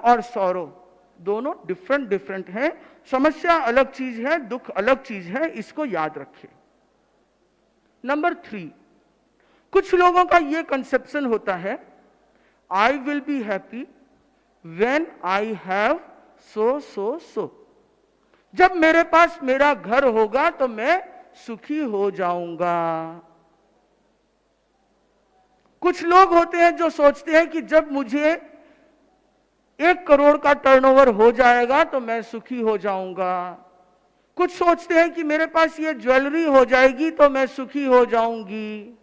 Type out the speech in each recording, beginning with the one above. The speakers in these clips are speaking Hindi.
और सौरव दोनों डिफरेंट डिफरेंट हैं। समस्या अलग चीज है, दुख अलग चीज है, इसको याद रखें। नंबर 3, कुछ लोगों का यह कंसेप्शन होता है, आई will be happy when I have so. जब मेरे पास मेरा घर होगा तो मैं सुखी हो जाऊंगा। कुछ लोग होते हैं जो सोचते हैं कि जब मुझे 1 करोड़ का टर्नओवर हो जाएगा तो मैं सुखी हो जाऊंगा। कुछ सोचते हैं कि मेरे पास ये ज्वेलरी हो जाएगी तो मैं सुखी हो जाऊंगी,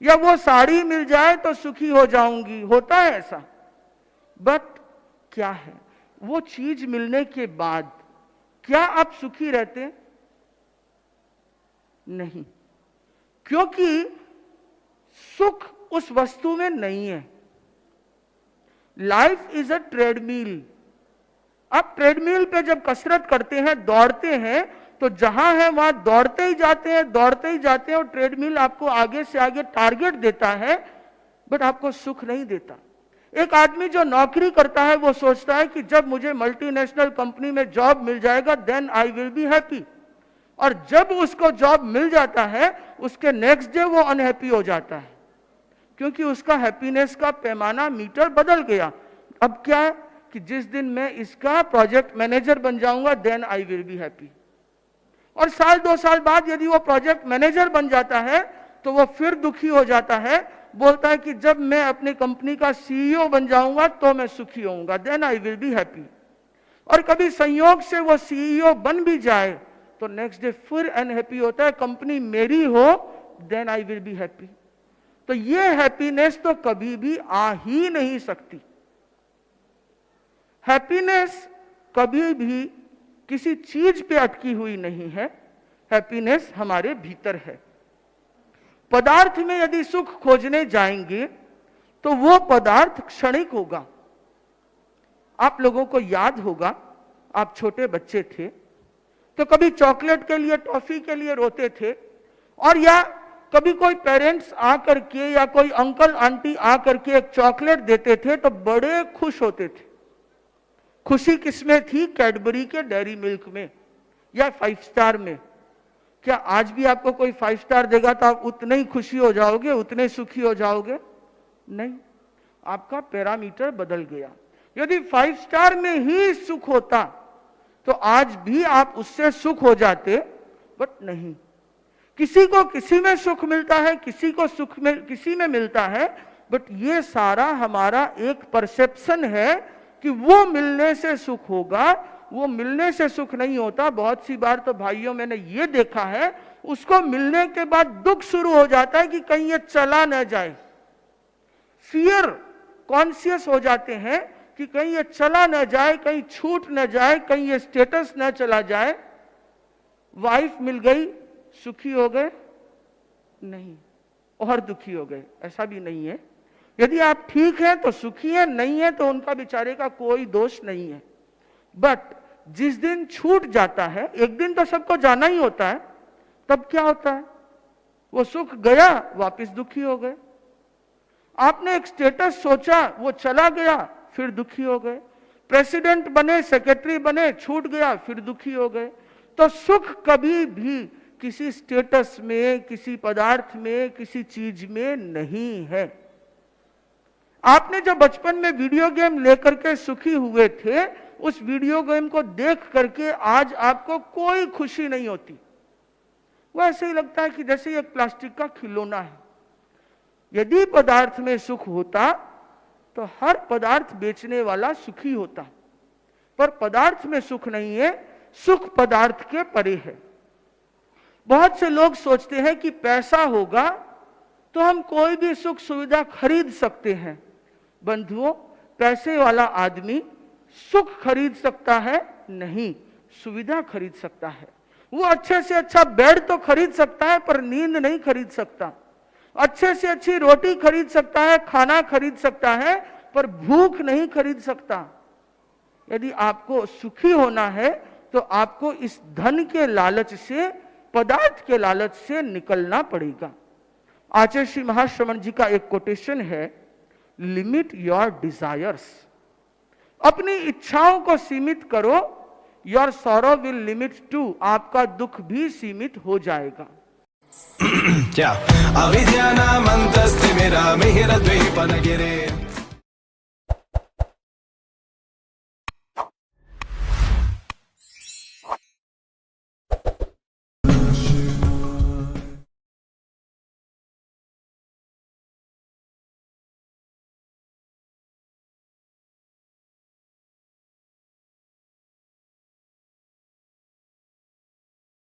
या वो साड़ी मिल जाए तो सुखी हो जाऊंगी। होता है ऐसा। बट क्या है, वो चीज मिलने के बाद क्या आप सुखी रहते? नहीं, क्योंकि सुख उस वस्तु में नहीं है। Life is a treadmill. आप ट्रेडमिल पे जब कसरत करते हैं, दौड़ते हैं, तो जहां है वहां दौड़ते ही जाते हैं, दौड़ते ही जाते हैं, और ट्रेडमिल आपको आगे से आगे टारगेट देता है, बट आपको सुख नहीं देता। एक आदमी जो नौकरी करता है वो सोचता है कि जब मुझे मल्टीनेशनल कंपनी में जॉब मिल जाएगा then I will be happy, और जब उसको जॉब मिल जाता है उसके नेक्स्ट डे वो अनहैप्पी हो जाता है, क्योंकि उसका हैप्पीनेस का पैमाना, मीटर बदल गया। अब क्या है कि जिस दिन मैं इसका प्रोजेक्ट मैनेजर बन जाऊंगा then I will be happy, और साल 2 साल बाद यदि वो प्रोजेक्ट मैनेजर बन जाता है तो वो फिर दुखी हो जाता है, बोलता है कि जब मैं अपनी कंपनी का सीईओ बन जाऊंगा तो मैं सुखी होऊंगा, then I will be happy. और कभी संयोग से वो सीईओ बन भी जाए तो नेक्स्ट डे फिर अनहैप्पी होता है, कंपनी मेरी हो then I will be happy. तो ये हैप्पीनेस तो कभी भी आ ही नहीं सकती। हैप्पीनेस कभी भी किसी चीज पे अटकी हुई नहीं है, हैप्पीनेस हमारे भीतर है। पदार्थ में यदि सुख खोजने जाएंगे तो वो पदार्थ क्षणिक होगा। आप लोगों को याद होगा, आप छोटे बच्चे थे तो कभी चॉकलेट के लिए, टॉफी के लिए रोते थे, और या कभी कोई पेरेंट्स आकर के या कोई अंकल आंटी आकर के एक चॉकलेट देते थे तो बड़े खुश होते थे। खुशी किसमें थी? कैडबरी के डेयरी मिल्क में या 5 स्टार में। क्या आज भी आपको कोई 5 स्टार देगा तो आप उतने ही खुशी हो जाओगे, उतने सुखी हो जाओगे? नहीं, आपका पैरामीटर बदल गया। यदि 5 स्टार में ही सुख होता तो आज भी आप उससे सुख हो जाते, बट नहीं। किसी को किसी में सुख मिलता है, किसी को सुख में किसी में मिलता है, बट ये सारा हमारा एक परसेप्शन है कि वो मिलने से सुख होगा। वो मिलने से सुख नहीं होता। बहुत सी बार तो भाइयों मैंने ये देखा है, उसको मिलने के बाद दुख शुरू हो जाता है कि कहीं ये चला न जाए। फियर कॉन्शियस हो जाते हैं कि कहीं ये चला न जाए, कहीं छूट न जाए, कहीं ये स्टेटस न चला जाए। वाइफ मिल गई, सुखी हो गए? नहीं, और दुखी हो गए? ऐसा भी नहीं है। यदि आप ठीक हैं तो सुखी हैं, नहीं है तो उनका बेचारे का कोई दोष नहीं है। बट जिस दिन छूट जाता है, एक दिन तो सबको जाना ही होता है, तब क्या होता है? वो सुख गया, वापस दुखी हो गए। आपने एक स्टेटस सोचा, वो चला गया, फिर दुखी हो गए। प्रेसिडेंट बने, सेक्रेटरी बने, छूट गया, फिर दुखी हो गए। तो सुख कभी भी किसी स्टेटस में, किसी पदार्थ में, किसी चीज में नहीं है। आपने जो बचपन में वीडियो गेम लेकर के सुखी हुए थे, उस वीडियो गेम को देख करके आज आपको कोई खुशी नहीं होती। वो ऐसे ही लगता है कि जैसे एक प्लास्टिक का खिलौना है। यदि पदार्थ में सुख होता तो हर पदार्थ बेचने वाला सुखी होता, पर पदार्थ में सुख नहीं है, सुख पदार्थ के परे है। बहुत से लोग सोचते हैं कि पैसा होगा तो हम कोई भी सुख सुविधा खरीद सकते हैं। बंधुओं, पैसे वाला आदमी सुख खरीद सकता है? नहीं, सुविधा खरीद सकता है। वो अच्छे से अच्छा बेड तो खरीद सकता है, पर नींद नहीं खरीद सकता। अच्छे से अच्छी रोटी खरीद सकता है, खाना खरीद सकता है, पर भूख नहीं खरीद सकता। यदि आपको सुखी होना है तो आपको इस धन के लालच से, पदार्थ के लालच से निकलना पड़ेगा। आचार्य श्री महाश्रमण जी का एक कोटेशन है, लिमिट योर डिजायर्स। अपनी इच्छाओं को सीमित करो, your sorrow will limit too, आपका दुख भी सीमित हो जाएगा। क्या अविद्या नामंतस्तिमिरा मिहिर द्वीपनगिरे